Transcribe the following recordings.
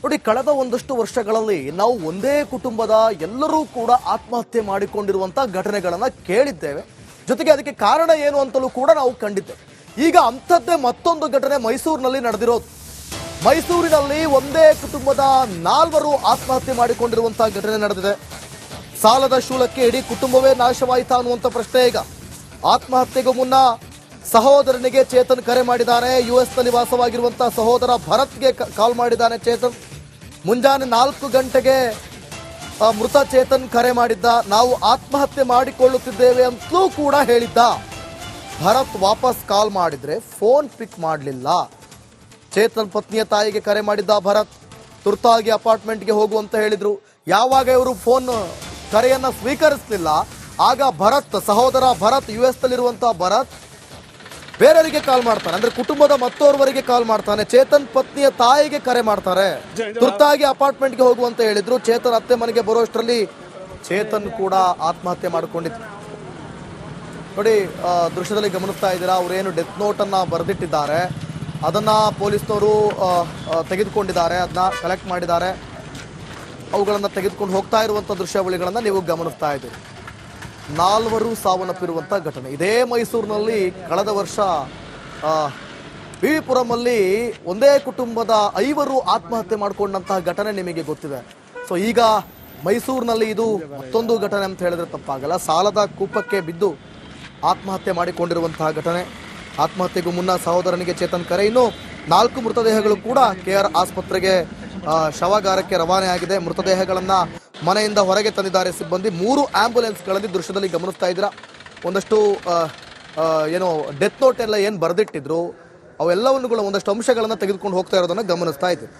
ನೋಡಿ, ಕಳೆದ ಒಂದಷ್ಟು ವರ್ಷಗಳಲ್ಲಿ ನಾವು ಒಂದೇ ಕುಟುಂಬದ ಎಲ್ಲರೂ ಕೂಡ ಆತ್ಮಹತ್ಯೆ ಮಾಡಿಕೊಂಡಿರುವಂತ ಘಟನೆಗಳನ್ನ ಕೇಳಿದ್ದೇವೆ. ಜೊತೆಗೆ ಅದಕ್ಕೆ ಕಾರಣ ಏನು ಅಂತಲೂ ಕೂಡ ನಾವು ಕಂಡಿದ್ದೇವೆ. ಈಗ ಅಂಥದ್ದೇ ಮತ್ತೊಂದು ಘಟನೆ ಮೈಸೂರಿನಲ್ಲಿ ನಡೆದಿರೋದು. ಮೈಸೂರಿನಲ್ಲಿ ಒಂದೇ ಕುಟುಂಬದ 4 ಆತ್ಮಹತ್ಯೆ ಮಾಡಿಕೊಂಡಿರುವಂತಹ ಘಟನೆ ನಡೆದಿದೆ. ಸಾಲದ ಶೂಲಕ್ಕೆ ಇಡೀ ಕುಟುಂಬವೇ ನಾಶವಾಯಿತಾ ಅನ್ನುವಂಥ ಪ್ರಶ್ನೆ ಈಗ. ಆತ್ಮಹತ್ಯೆಗೂ ಮುನ್ನ ಸಹೋದರನಿಗೆ ಚೇತನ್ ಕರೆ ಮಾಡಿದ್ದಾನೆ. ಯುಎಸ್ನಲ್ಲಿ ವಾಸವಾಗಿರುವಂತಹ ಸಹೋದರ ಭರತ್ಗೆ ಕಾಲ್ ಮಾಡಿದ್ದಾನೆ ಚೇತನ್. ಮುಂಜಾನೆ 4 ಗಂಟೆಗೆ ಮೃತ ಚೇತನ್ ಕರೆ ಮಾಡಿದ್ದ. ನಾವು ಆತ್ಮಹತ್ಯೆ ಮಾಡಿಕೊಳ್ಳುತ್ತಿದ್ದೇವೆ ಅಂತಲೂ ಕೂಡ ಹೇಳಿದ್ದ. ಭರತ್ ವಾಪಸ್ ಕಾಲ್ ಮಾಡಿದ್ರೆ ಫೋನ್ ಪಿಕ್ ಮಾಡಲಿಲ್ಲ. ಚೇತನ್ ಪತ್ನಿಯ ತಾಯಿಗೆ ಕರೆ ಮಾಡಿದ್ದ ಭರತ್. ತುರ್ತಾಗಿ ಅಪಾರ್ಟ್ಮೆಂಟ್ಗೆ ಹೋಗುವಂತ ಹೇಳಿದ್ರು. ಯಾವಾಗ ಇವರು ಫೋನ್ ಕರೆಯನ್ನ ಸ್ವೀಕರಿಸಲಿಲ್ಲ, ಆಗ ಭರತ್, ಸಹೋದರ ಭರತ್, US ನಲ್ಲಿರುವಂತಹ ಭರತ್ ಬೇರೆಯವರಿಗೆ ಕಾಲ್ ಮಾಡ್ತಾನೆ. ಅಂದ್ರೆ ಕುಟುಂಬದ ಮತ್ತೋರ್ವರಿಗೆ ಕಾಲ್ ಮಾಡ್ತಾನೆ. ಚೇತನ್ ಪತ್ನಿಯ ತಾಯಿಗೆ ಕರೆ ಮಾಡ್ತಾರೆ. ತುರ್ತಾಗಿ ಅಪಾರ್ಟ್ಮೆಂಟ್ಗೆ ಹೋಗುವಂತ ಹೇಳಿದ್ರು. ಚೇತನ್ ಅತ್ತೆ ಮನೆಗೆ ಬರೋಷ್ಟರಲ್ಲಿ ಚೇತನ್ ಕೂಡ ಆತ್ಮಹತ್ಯೆ ಮಾಡಿಕೊಂಡಿದ್ರು. ನೋಡಿ, ದೃಶ್ಯದಲ್ಲಿ ಗಮನಿಸ್ತಾ ಇದ್ದೀರಾ, ಅವರೇನು ಡೆತ್ ನೋಟ್ ಅನ್ನ ಬರೆದಿಟ್ಟಿದ್ದಾರೆ, ಅದನ್ನ ಪೊಲೀಸ್ನವರು ತೆಗೆದುಕೊಂಡಿದ್ದಾರೆ, ಅದನ್ನ ಕಲೆಕ್ಟ್ ಮಾಡಿದ್ದಾರೆ. ಅವುಗಳನ್ನು ತೆಗೆದುಕೊಂಡು ಹೋಗ್ತಾ ಇರುವಂಥ ದೃಶ್ಯಾವಳಿಗಳನ್ನು ನೀವು ಗಮನಿಸ್ತಾ ಇದ್ದೀರಿ. 4 ಸಾವನ್ನಪ್ಪಿರುವಂಥ ಘಟನೆ ಇದೇ ಮೈಸೂರಿನಲ್ಲಿ. ಕಳೆದ ವರ್ಷ ವಿವಿಪುರಮಲ್ಲಿ ಒಂದೇ ಕುಟುಂಬದ 5 ಆತ್ಮಹತ್ಯೆ ಮಾಡಿಕೊಂಡಂತಹ ಘಟನೆ ನಿಮಗೆ ಗೊತ್ತಿದೆ. ಸೊ ಈಗ ಮೈಸೂರಿನಲ್ಲಿ ಇದು ಮತ್ತೊಂದು ಘಟನೆ ಅಂತ ಹೇಳಿದ್ರೆ ತಪ್ಪಾಗಲ್ಲ. ಸಾಲದ ಕೂಪಕ್ಕೆ ಬಿದ್ದು ಆತ್ಮಹತ್ಯೆ ಮಾಡಿಕೊಂಡಿರುವಂತಹ ಘಟನೆ. ಆತ್ಮಹತ್ಯೆಗೂ ಮುನ್ನ ಸಹೋದರನಿಗೆ ಚೇತನ್ ಕರೆ. ಇನ್ನು 4 ಮೃತದೇಹಗಳು ಕೂಡ KR ಆಸ್ಪತ್ರೆಗೆ ಶವಾಗಾರಕ್ಕೆ ರವಾನೆ ಆಗಿದೆ. ಮೃತದೇಹಗಳನ್ನ ಮನೆಯಿಂದ ಹೊರಗೆ ತಂದಿದ್ದಾರೆ ಸಿಬ್ಬಂದಿ. 3 ಆಂಬ್ಯುಲೆನ್ಸ್ಗಳಲ್ಲಿ ದೃಶ್ಯದಲ್ಲಿ ಗಮನಿಸ್ತಾ ಇದ್ದೀರಾ. ಒಂದಷ್ಟು ಏನೋ ಡೆತ್ ನೋಟ್ ಎಲ್ಲ ಏನು ಬರೆದಿಟ್ಟಿದ್ರು ಅವೆಲ್ಲವನ್ನು ಕೂಡ ಒಂದಷ್ಟು ಅಂಶಗಳನ್ನು ತೆಗೆದುಕೊಂಡು ಹೋಗ್ತಾ ಇರೋದನ್ನ ಗಮನಿಸ್ತಾ ಇದ್ದೀವಿ.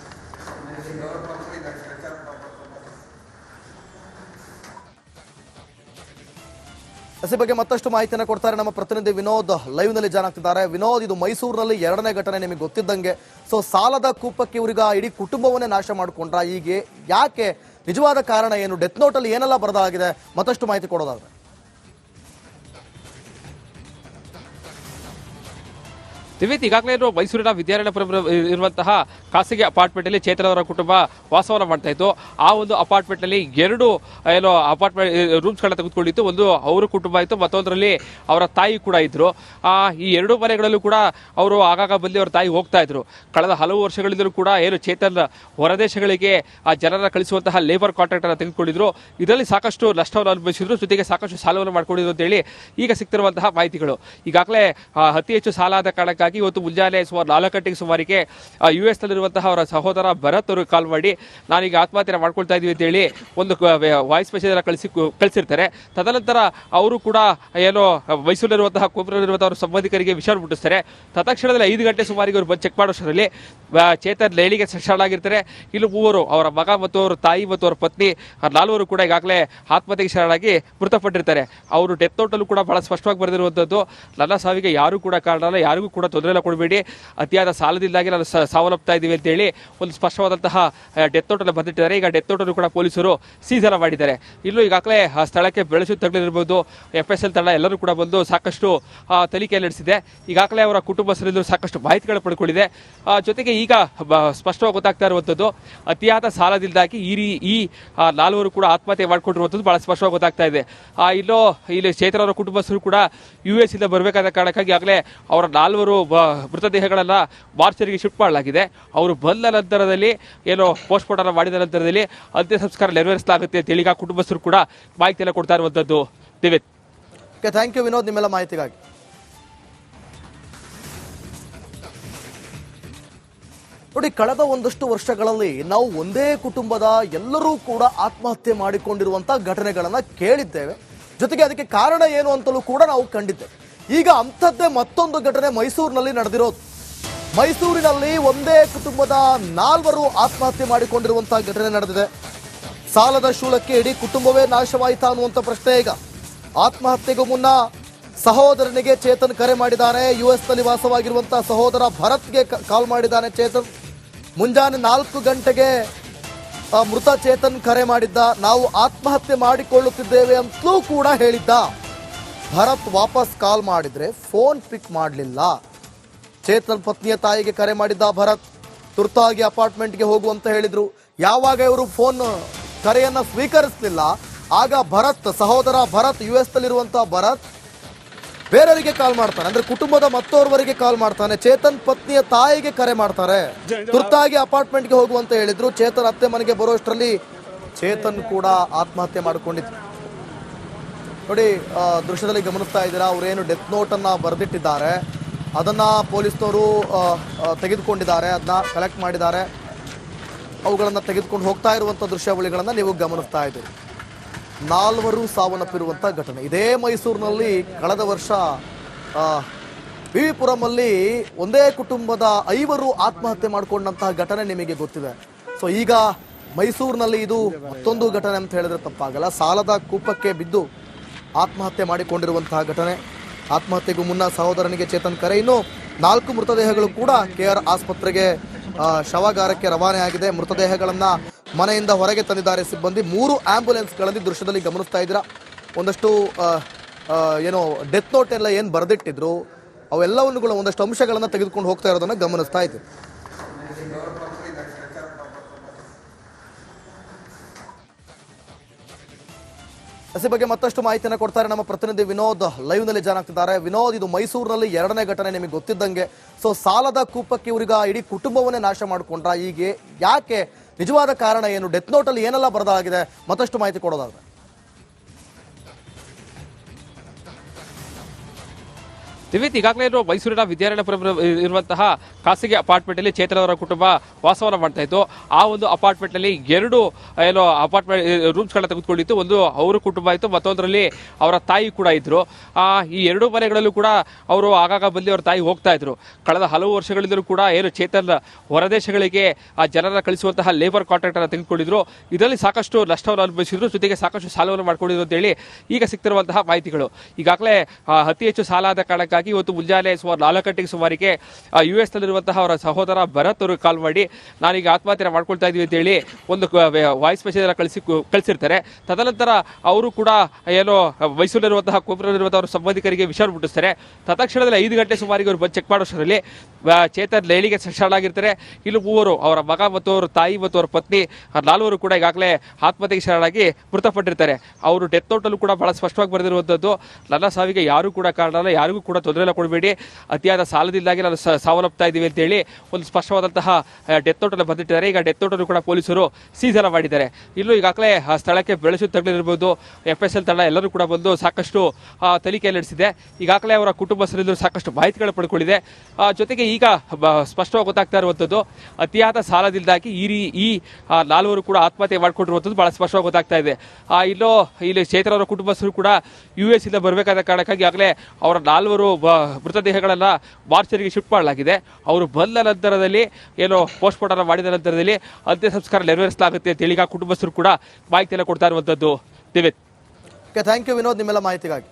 ಈ ಬಗ್ಗೆ ಮತ್ತಷ್ಟು ಮಾಹಿತಿಯನ್ನು ಕೊಡ್ತಾರೆ ನಮ್ಮ ಪ್ರತಿನಿಧಿ ವಿನೋದ್. ಲೈವ್ ನಲ್ಲಿ ಜಾಯ್ನ್ ಆಗ್ತಿದ್ದಾರೆ. ವಿನೋದ್, ಇದು ಮೈಸೂರಿನಲ್ಲಿ 2ನೇ ಘಟನೆ ನಿಮಗೆ ಗೊತ್ತಿದ್ದಂಗೆ. ಸೊ ಸಾಲದ ಕೂಪಕ್ಕೆ ಇವರಿಗೆ ಇಡೀ ಕುಟುಂಬವನ್ನೇ ನಾಶ ಮಾಡಿಕೊಂಡ್ರ, ಹೀಗೆ ಯಾಕೆ, ನಿಜವಾದ ಕಾರಣ ಏನು, ಡೆತ್ ನೋಟ್ ಅಲ್ಲಿ ಏನೆಲ್ಲ ಬರೆದಾಗಿದೆ, ಮತ್ತಷ್ಟು ಮಾಹಿತಿ ಕೊಡೋದಾದ್ರೆ. ದಿವ್ಯತ್, ಈಗಾಗಲೇ ಮೈಸೂರಿನ ವಿದ್ಯಾರಣ್ಯಪುರ ಇರುವಂತಹ ಖಾಸಗಿ ಅಪಾರ್ಟ್ಮೆಂಟ್ ಅಲ್ಲಿ ಚೇತನ್ ಅವರ ಕುಟುಂಬ ವಾಸವನ್ನ ಮಾಡ್ತಾ ಇತ್ತು. ಆ ಒಂದು ಅಪಾರ್ಟ್ಮೆಂಟ್ ನಲ್ಲಿ 2 ಅಪಾರ್ಟ್ಮೆಂಟ್ ರೂಮ್ಸ್ ಗಳನ್ನ ತೆಗೆದುಕೊಂಡಿತ್ತು. ಒಂದು ಅವರ ಕುಟುಂಬ ಇತ್ತು, ಮತ್ತೊಂದರಲ್ಲಿ ಅವರ ತಾಯಿ ಕೂಡ ಇದ್ರು. ಈ 2 ಮನೆಗಳಲ್ಲೂ ಕೂಡ ಅವರು ಆಗಾಗ ಬಂದು ಅವರ ತಾಯಿ ಹೋಗ್ತಾ ಇದ್ರು. ಕಳೆದ ಹಲವು ವರ್ಷಗಳಿಂದಲೂ ಕೂಡ ಏನು ಚೇತನ್ ಹೊರದೇಶಗಳಿಗೆ ಆ ಜನರನ್ನ ಕಳಿಸುವಂತಹ ಲೇಬರ್ ಕಾಂಟ್ರಾಕ್ಟ್ ಅನ್ನು ತೆಗೆದುಕೊಂಡಿದ್ರು. ಇದರಲ್ಲಿ ಸಾಕಷ್ಟು ನಷ್ಟವನ್ನು ಅನುಭವಿಸಿದ್ರು, ಜೊತೆಗೆ ಸಾಕಷ್ಟು ಸಾಲವನ್ನು ಮಾಡ್ಕೊಂಡಿದ್ರು ಅಂತ ಹೇಳಿ ಈಗ ಸಿಗ್ತಿರುವಂತಹ ಮಾಹಿತಿಗಳು. ಈಗಾಗಲೇ ಅತಿ ಹೆಚ್ಚು ಸಾಲ ಆದ ಕಾರಣಕ್ಕಾಗಿ ಇವತ್ತು ಮುಂಜಾನೆ ಸುಮಾರು 4 ಗಂಟೆಗೆ ಸುಮಾರಿಗೆ US ನಲ್ಲಿರುವಂತಹ ಅವರ ಸಹೋದರ ಭರತ್ ಅವರು ಕಾಲ್ ಮಾಡಿ, ನಾನೀಗ ಆತ್ಮಹತ್ಯೆ ಮಾಡ್ಕೊಳ್ತಾ ಇದೀವಿ ಅಂತ ಹೇಳಿ ಒಂದು ವಾಯ್ಸ್ ಮೆಸೇಜ್ ಕಳಿಸಿರ್ತಾರೆ. ತದನಂತರ ಅವರು ಕೂಡ ಏನೋ ಮೈಸೂರಿನಲ್ಲಿರುವಂತಹ ಕೋಪುರಲ್ಲಿರುವಂತಹ ಅವರ ಸಂಬಂಧಿಕರಿಗೆ ವಿಷಯ ಮುಟ್ಟಿಸ್ತಾರೆ. ತತ್ಕ್ಷಣದಲ್ಲಿ 5 ಗಂಟೆ ಸುಮಾರಿಗೆ ಅವರು ಬಂದು ಚೆಕ್ ಮಾಡೋಷ್ಟರಲ್ಲಿ ಚೇತನ್ ಲೇಳಿಗೆ ಶರಣಾಗಿರ್ತಾರೆ. ಇನ್ನು 3 ಅವರ ಮಗ ಮತ್ತು ಅವರ ತಾಯಿ ಮತ್ತು ಅವರ ಪತ್ನಿ 4 ಕೂಡ ಈಗಾಗಲೇ ಆತ್ಮಹತ್ಯೆಗೆ ಶರಣಾಗಿ ಮೃತಪಟ್ಟಿರ್ತಾರೆ. ಅವರು ಡೆತ್ ನೋಟ್ ಅಲ್ಲೂ ಕೂಡ ಬಹಳ ಸ್ಪಷ್ಟವಾಗಿ ಬರೆದಿರುವಂತದ್ದು, ನನ್ನ ಸಾವಿಗೆ ಯಾರು ಕೂಡ ಕಾರಣ ಅಲ್ಲ, ಯಾರಿಗೂ ಕೂಡ ತೊಂದರೆ ಎಲ್ಲ ಕೊಡಬೇಡಿ, ಅತಿಯಾದ ಸಾಲದಿಂದಾಗಿ ನಾನು ಸಾವನ್ನಪ್ತಾ ಇದ್ದೀವಿ ಅಂತ ಹೇಳಿ ಒಂದು ಸ್ಪಷ್ಟವಾದಂತಹ ಡೆತ್ ನೋಟ್ ಅನ್ನು ಬರೆದಿಟ್ಟಿದ್ದಾರೆ. ಈಗ ಡೆತ್ ನೋಟ್ ಅನ್ನು ಕೂಡ ಪೊಲೀಸರು ಸೀಸ್ ಅನ್ನು ಮಾಡಿದ್ದಾರೆ. ಇನ್ನು ಈಗಾಗಲೇ ಆ ಸ್ಥಳಕ್ಕೆ ಬೆಳೆಸು ತಗಲಿರ್ಬೋದು, FSL ತಂಡ ಎಲ್ಲರೂ ಕೂಡ ಬಂದು ಸಾಕಷ್ಟು ತನಿಖೆ ನಡೆಸಿದೆ. ಈಗಾಗಲೇ ಅವರ ಕುಟುಂಬಸ್ಥರಿಂದ ಸಾಕಷ್ಟು ಮಾಹಿತಿಗಳು ಪಡ್ಕೊಂಡಿದೆ. ಜೊತೆಗೆ ಈಗ ಸ್ಪಷ್ಟವಾಗಿ ಗೊತ್ತಾಗ್ತಾ ಇರುವಂತದ್ದು, ಅತಿಯಾದ ಸಾಲದಿಂದಾಗಿ ಈ 4 ಕೂಡ ಆತ್ಮಹತ್ಯೆ ಮಾಡಿಕೊಂಡಿರುವಂತದ್ದು ಬಹಳ ಸ್ಪಷ್ಟವಾಗಿ ಗೊತ್ತಾಗ್ತಾ ಇದೆ. ಇಲ್ಲಿ ಚೇತನ್ ಅವರ ಕುಟುಂಬಸ್ಥರು ಕೂಡ US ಇಂದ ಬರಬೇಕಾದ ಕಾರಣಕ್ಕಾಗಿ ಈಗಾಗಲೇ ಅವರ 4 ಮೃತದೇಹಗಳನ್ನ ಮಾರ್ಚರಿಗೆ ಶಿಫ್ಟ್ ಮಾಡಲಾಗಿದೆ. ಅವರು ಬಂದ ನಂತರದಲ್ಲಿ ಏನೋ ಪೋಸ್ಟ್ ಮಾರ್ಟಮ್ ಮಾಡಿದ ನಂತರದಲ್ಲಿ ಅಂತ್ಯ ಸಂಸ್ಕಾರ ನೆರವೇರಿಸಲಾಗುತ್ತೆ ಅಂತ ಹೇಳಿ ಕುಟುಂಬಸ್ಥರು ಕೂಡ ಮಾಹಿತಿಯನ್ನು ಕೊಡ್ತಾ ಇರುವಂತದ್ದು. ದಿವ್ಯತ್, ಥ್ಯಾಂಕ್ ಯು ವಿನೋದ್ ನಿಮ್ಮೆಲ್ಲ ಮಾಹಿತಿಗಾಗಿ. ನೋಡಿ, ಕಳೆದ ಒಂದಷ್ಟು ವರ್ಷಗಳಲ್ಲಿ ನಾವು ಒಂದೇ ಕುಟುಂಬದ ಎಲ್ಲರೂ ಕೂಡ ಆತ್ಮಹತ್ಯೆ ಮಾಡಿಕೊಂಡಿರುವಂತ ಘಟನೆಗಳನ್ನ ಕೇಳಿದ್ದೇವೆ. ಜೊತೆಗೆ ಅದಕ್ಕೆ ಕಾರಣ ಏನು ಅಂತಲೂ ಕೂಡ ನಾವು ಕಂಡಿದ್ದೇವೆ. ಈಗ ಅಂಥದ್ದೇ ಮತ್ತೊಂದು ಘಟನೆ ಮೈಸೂರಿನಲ್ಲಿ ನಡೆದಿರೋದು. ಮೈಸೂರಿನಲ್ಲಿ ಒಂದೇ ಕುಟುಂಬದ 4 ಆತ್ಮಹತ್ಯೆ ಮಾಡಿಕೊಂಡಿರುವಂತಹ ಘಟನೆ ನಡೆದಿದೆ. ಸಾಲದ ಶೂಲಕ್ಕೆ ಇಡೀ ಕುಟುಂಬವೇ ನಾಶವಾಯಿತಾ ಅನ್ನುವಂಥ ಪ್ರಶ್ನೆ ಈಗ. ಆತ್ಮಹತ್ಯೆಗೂ ಮುನ್ನ ಸಹೋದರನಿಗೆ ಚೇತನ್ ಕರೆ ಮಾಡಿದ್ದಾನೆ. US ನಲ್ಲಿ ವಾಸವಾಗಿರುವಂತಹ ಸಹೋದರ ಭರತ್ಗೆ ಕಾಲ್ ಮಾಡಿದ್ದಾನೆ ಚೇತನ್. ಮುಂಜಾನೆ 4 ಗಂಟೆಗೆ ಮೃತ ಚೇತನ್ ಕರೆ ಮಾಡಿದ್ದ. ನಾವು ಆತ್ಮಹತ್ಯೆ ಮಾಡಿಕೊಳ್ಳುತ್ತಿದ್ದೇವೆ ಅಂತಲೂ ಕೂಡ ಹೇಳಿದ್ದ. ಭರತ್ ವಾಪಸ್ ಕಾಲ್ ಮಾಡಿದ್ರೆ ಫೋನ್ ಪಿಕ್ ಮಾಡಲಿಲ್ಲ. ಚೇತನ್ ಪತ್ನಿಯ ತಾಯಿಗೆ ಕರೆ ಮಾಡಿದ್ದ ಭರತ್. ತುರ್ತಾಗಿ ಅಪಾರ್ಟ್ಮೆಂಟ್ಗೆ ಹೋಗುವಂತ ಹೇಳಿದ್ರು. ಯಾವಾಗ ಇವರು ಫೋನ್ ಕರೆಯನ್ನ ಸ್ವೀಕರಿಸಲಿಲ್ಲ, ಆಗ ಭರತ್ ಸಹೋದರ ಭರತ್ US ನಲ್ಲಿರುವಂತಹ ಭರತ್ ಬೇರೆಯವರಿಗೆ ಕಾಲ್ ಮಾಡ್ತಾನೆ, ಅಂದ್ರೆ ಕುಟುಂಬದ ಮತ್ತೋರ್ವರಿಗೆ ಕಾಲ್ ಮಾಡ್ತಾನೆ. ಚೇತನ್ ಪತ್ನಿಯ ತಾಯಿಗೆ ಕರೆ ಮಾಡ್ತಾರೆ. ತುರ್ತಾಗಿ ಅಪಾರ್ಟ್ಮೆಂಟ್ಗೆ ಹೋಗುವಂತ ಹೇಳಿದ್ರು. ಚೇತನ್ ಅತ್ತೆ ಮನೆಗೆ ಬರೋಷ್ಟರಲ್ಲಿ ಚೇತನ್ ಕೂಡ ಆತ್ಮಹತ್ಯೆ ಮಾಡಿಕೊಂಡಿದ್ರು. ನೋಡಿ, ದೃಶ್ಯದಲ್ಲಿ ಗಮನಿಸ್ತಾ ಇದ್ದೀರಾ, ಅವರೇನು ಡೆತ್ ನೋಟ್ ಅನ್ನ ಬರೆದಿಟ್ಟಿದ್ದಾರೆ, ಅದನ್ನ ಪೊಲೀಸ್ನವರು ತೆಗೆದುಕೊಂಡಿದ್ದಾರೆ, ಅದನ್ನ ಕಲೆಕ್ಟ್ ಮಾಡಿದ್ದಾರೆ. ಅವುಗಳನ್ನು ತೆಗೆದುಕೊಂಡು ಹೋಗ್ತಾ ಇರುವಂಥ ದೃಶ್ಯಾವಳಿಗಳನ್ನು ನೀವು ಗಮನಿಸ್ತಾ ಇದ್ದೀರಿ. 4 ಸಾವನ್ನಪ್ಪಿರುವಂಥ ಘಟನೆ ಇದೇ ಮೈಸೂರಿನಲ್ಲಿ. ಕಳೆದ ವರ್ಷ ವಿವಿಪುರಮಲ್ಲಿ ಒಂದೇ ಕುಟುಂಬದ 5 ಆತ್ಮಹತ್ಯೆ ಮಾಡಿಕೊಂಡಂತಹ ಘಟನೆ ನಿಮಗೆ ಗೊತ್ತಿದೆ. ಸೊ ಈಗ ಮೈಸೂರಿನಲ್ಲಿ ಇದು ಮತ್ತೊಂದು ಘಟನೆ ಅಂತ ಹೇಳಿದ್ರೆ ತಪ್ಪಾಗಲ್ಲ. ಸಾಲದ ಕೂಪಕ್ಕೆ ಬಿದ್ದು ಆತ್ಮಹತ್ಯೆ ಮಾಡಿಕೊಂಡಿರುವಂತಹ ಘಟನೆ. ಆತ್ಮಹತ್ಯೆಗೂ ಮುನ್ನ ಸಹೋದರನಿಗೆ ಚೇತನ್ ಕರೆ. ಇನ್ನು 4 ಮೃತದೇಹಗಳು ಕೂಡ KR ಆಸ್ಪತ್ರೆಗೆ ಶವಾಗಾರಕ್ಕೆ ರವಾನೆ ಆಗಿದೆ. ಮೃತದೇಹಗಳನ್ನು ಮನೆಯಿಂದ ಹೊರಗೆ ತಂದಿದ್ದಾರೆ ಸಿಬ್ಬಂದಿ. 3 ಆಂಬ್ಯುಲೆನ್ಸ್ಗಳಲ್ಲಿ ದೃಶ್ಯದಲ್ಲಿ ಗಮನಿಸ್ತಾ ಇದ್ದೀರಾ. ಒಂದಷ್ಟು ಏನೋ ಡೆತ್ ನೋಟ್ ಎಲ್ಲ ಏನು ಬರೆದಿಟ್ಟಿದ್ರು ಅವೆಲ್ಲವನ್ನು ಕೂಡ ಒಂದಷ್ಟು ಅಂಶಗಳನ್ನು ತೆಗೆದುಕೊಂಡು ಹೋಗ್ತಾ ಇರೋದನ್ನು ಗಮನಿಸ್ತಾ ಇದ್ದೀವಿ. ಈ ಬಗ್ಗೆ ಮತ್ತಷ್ಟು ಮಾಹಿತಿಯನ್ನು ಕೊಡ್ತಾರೆ ನಮ್ಮ ಪ್ರತಿನಿಧಿ ವಿನೋದ್. ಲೈವ್ ನಲ್ಲಿ ಜಾಯ್ನ್ ಆಗ್ತಿದ್ದಾರೆ. ವಿನೋದ್, ಇದು ಮೈಸೂರಿನಲ್ಲಿ 2ನೇ ಘಟನೆ ನಿಮಗೆ ಗೊತ್ತಿದ್ದಂಗೆ. ಸೊ ಸಾಲದ ಕೂಪಕ್ಕೆ ಇವರಿಗೆ ಇಡೀ ಕುಟುಂಬವನ್ನೇ ನಾಶ ಮಾಡಿಕೊಂಡ್ರ, ಹೀಗೆ ಯಾಕೆ, ನಿಜವಾದ ಕಾರಣ ಏನು, ಡೆತ್ ನೋಟ್ ಅಲ್ಲಿ ಏನೆಲ್ಲ ಬರೆದಾಗಿದೆ, ಮತ್ತಷ್ಟು ಮಾಹಿತಿ ಕೊಡೋದಾದ್ರೆ. ದಿವ್ಯತ್, ಈಗಾಗಲೇ ಮೈಸೂರಿನ ವಿದ್ಯಾರಣ್ಯಪುರ ಇರುವಂತಹ ಖಾಸಗಿ ಅಪಾರ್ಟ್ಮೆಂಟ್ ಅಲ್ಲಿ ಚೇತನ್ ಅವರ ಕುಟುಂಬ ವಾಸವನ್ನ ಮಾಡ್ತಾ ಇತ್ತು. ಆ ಒಂದು ಅಪಾರ್ಟ್ಮೆಂಟ್ ನಲ್ಲಿ 2 ಅಪಾರ್ಟ್ಮೆಂಟ್ ರೂಮ್ಸ್ಗಳನ್ನ ತೆಗೆದುಕೊಂಡಿತ್ತು. ಒಂದು ಅವರ ಕುಟುಂಬ ಇತ್ತು, ಮತ್ತೊಂದರಲ್ಲಿ ಅವರ ತಾಯಿ ಕೂಡ ಇದ್ರು. ಈ 2 ಮನೆಗಳಲ್ಲೂ ಕೂಡ ಅವರು ಆಗಾಗ ಬಂದು ಅವರ ತಾಯಿ ಹೋಗ್ತಾ ಇದ್ರು. ಕಳೆದ ಹಲವು ವರ್ಷಗಳಿಂದಲೂ ಕೂಡ ಏನು ಚೇತನ್ ಹೊರದೇಶಗಳಿಗೆ ಆ ಜನರನ್ನ ಕಳಿಸುವಂತಹ ಲೇಬರ್ ಕಾಂಟ್ರಾಕ್ಟ್ ಅನ್ನು ತೆಗೆದುಕೊಂಡಿದ್ರು. ಇದರಲ್ಲಿ ಸಾಕಷ್ಟು ನಷ್ಟವನ್ನು ಅನುಭವಿಸಿದ್ರು, ಜೊತೆಗೆ ಸಾಕಷ್ಟು ಸಾಲವನ್ನು ಮಾಡ್ಕೊಂಡಿದ್ರು ಅಂತ ಹೇಳಿ ಈಗ ಸಿಗ್ತಿರುವಂತಹ ಮಾಹಿತಿಗಳು. ಈಗಾಗಲೇ ಅತಿ ಹೆಚ್ಚು ಸಾಲ ಆದ ಕಾರಣಕ್ಕಾಗಿ ಇವತ್ತು ಮುಂಜಾನೆ ಸುಮಾರು 4 ಗಂಟೆಗೆ ಸುಮಾರಿಗೆ US ನಲ್ಲಿರುವಂತಹ ಅವರ ಸಹೋದರ ಭರತ್ ಅವರು ಕಾಲ್ ಮಾಡಿ, ನಾನೀಗ ಆತ್ಮಹತ್ಯೆ ಮಾಡ್ಕೊಳ್ತಾ ಇದೀವಿ ಅಂತ ಹೇಳಿ ಒಂದು ವಾಯ್ಸ್ ಮೆಸೇಜ್ ಕಳಿಸಿರ್ತಾರೆ. ತದನಂತರ ಅವರು ಕೂಡ ಏನೋ ಮೈಸೂರಿನಲ್ಲಿರುವಂತಹ ಕೋಪುರದಲ್ಲಿರುವಂತಹ ಅವರ ಸಂಬಂಧಿಕರಿಗೆ ವಿಷಯ ಮುಟ್ಟಿಸ್ತಾರೆ. ತತ್ಕ್ಷಣದಲ್ಲಿ 5 ಗಂಟೆ ಸುಮಾರಿಗೆ ಅವರು ಬಂದು ಚೆಕ್ ಮಾಡೋಷ್ಟರಲ್ಲಿ ಚೇತನ್ ಲೇಳಿಗೆ ಶರಣಾಗಿರ್ತಾರೆ. ಇನ್ನು 3 ಅವರ ಮಗ ಮತ್ತು ಅವರ ತಾಯಿ ಮತ್ತು ಅವರ ಪತ್ನಿ 4 ಕೂಡ ಈಗಾಗಲೇ ಆತ್ಮಹತ್ಯೆಗೆ ಶರಣಾಗಿ ಮೃತಪಟ್ಟಿರ್ತಾರೆ. ಅವರು ಡೆತ್ ನೋಟಲ್ಲೂ ಕೂಡ ಬಹಳ ಸ್ಪಷ್ಟವಾಗಿ ಬರೆದಿರುವಂಥದ್ದು, ನನ್ನ ಸಾವಿಗೆ ಯಾರು ಕೂಡ ಕಾರಣ ಅಲ್ಲ, ಯಾರಿಗೂ ಕೂಡ ತೊಂದರೆ ಎಲ್ಲ ಕೊಡಬೇಡಿ, ಅತಿಯಾದ ಸಾಲದಿಂದಾಗಿ ನಾನು ಸಾವನ್ನಪ್ತಾ ಇದ್ದೀವಿ ಅಂತ ಹೇಳಿ ಒಂದು ಸ್ಪಷ್ಟವಾದಂತಹ ಡೆತ್ ನೋಟ್ ಅನ್ನು ಬಂದಿಟ್ಟಿದ್ದಾರೆ. ಈಗ ಡೆತ್ ನೋಟ್ ಅನ್ನು ಕೂಡ ಪೊಲೀಸರು ಸೀಸ್ ಎಲ್ಲ ಮಾಡಿದ್ದಾರೆ. ಇನ್ನು ಈಗಾಗಲೇ ಆ ಸ್ಥಳಕ್ಕೆ ಬೆಳೆಸು ತಗಲಿರ್ಬೋದು, FSL ತಂಡ ಎಲ್ಲರೂ ಕೂಡ ಬಂದು ಸಾಕಷ್ಟು ತನಿಖೆ ನಡೆಸಿದೆ. ಈಗಾಗಲೇ ಅವರ ಕುಟುಂಬಸ್ಥರಿಂದ ಸಾಕಷ್ಟು ಮಾಹಿತಿಗಳು ಪಡ್ಕೊಂಡಿದೆ. ಜೊತೆಗೆ ಈಗ ಸ್ಪಷ್ಟವಾಗಿ ಗೊತ್ತಾಗ್ತಾ ಇರುವಂಥದ್ದು, ಅತಿಯಾದ ಸಾಲದಿಂದಾಗಿ ಈ 4 ಕೂಡ ಆತ್ಮಹತ್ಯೆ ಮಾಡಿಕೊಂಡಿರುವಂಥದ್ದು ಬಹಳ ಸ್ಪಷ್ಟವಾಗಿ ಗೊತ್ತಾಗ್ತಾ ಇದೆ. ಇಲ್ಲಿ ಚೇತನ್ ಅವರ ಕುಟುಂಬಸ್ಥರು ಕೂಡ US ಇಂದ ಬರಬೇಕಾದ ಕಾರಣಕ್ಕಾಗಿ ಆಗಲೇ ಅವರ 4 ಮೃತದೇಹಗಳನ್ನ ಮಾರ್ಚರಿಗೆ ಶಿಫ್ಟ್ ಮಾಡಲಾಗಿದೆ. ಅವರು ಬಂದ ನಂತರದಲ್ಲಿ ಏನೋ ಪೋಸ್ಟ್ ಮಾರ್ಟಮ್ ಮಾಡಿದ ನಂತರದಲ್ಲಿ ಅಂತ್ಯ ಸಂಸ್ಕಾರ ನೆರವೇರಿಸಲಾಗುತ್ತೆ ಅಂತ ಹೇಳಿ ಕುಟುಂಬಸ್ಥರು ಕೂಡ ಮಾಹಿತಿಯನ್ನು ಕೊಡ್ತಾ ಇರುವಂತದ್ದು. ಥ್ಯಾಂಕ್ ಯು ವಿನೋದ್, ನಿಮ್ಮೆಲ್ಲ ಮಾಹಿತಿಗಾಗಿ.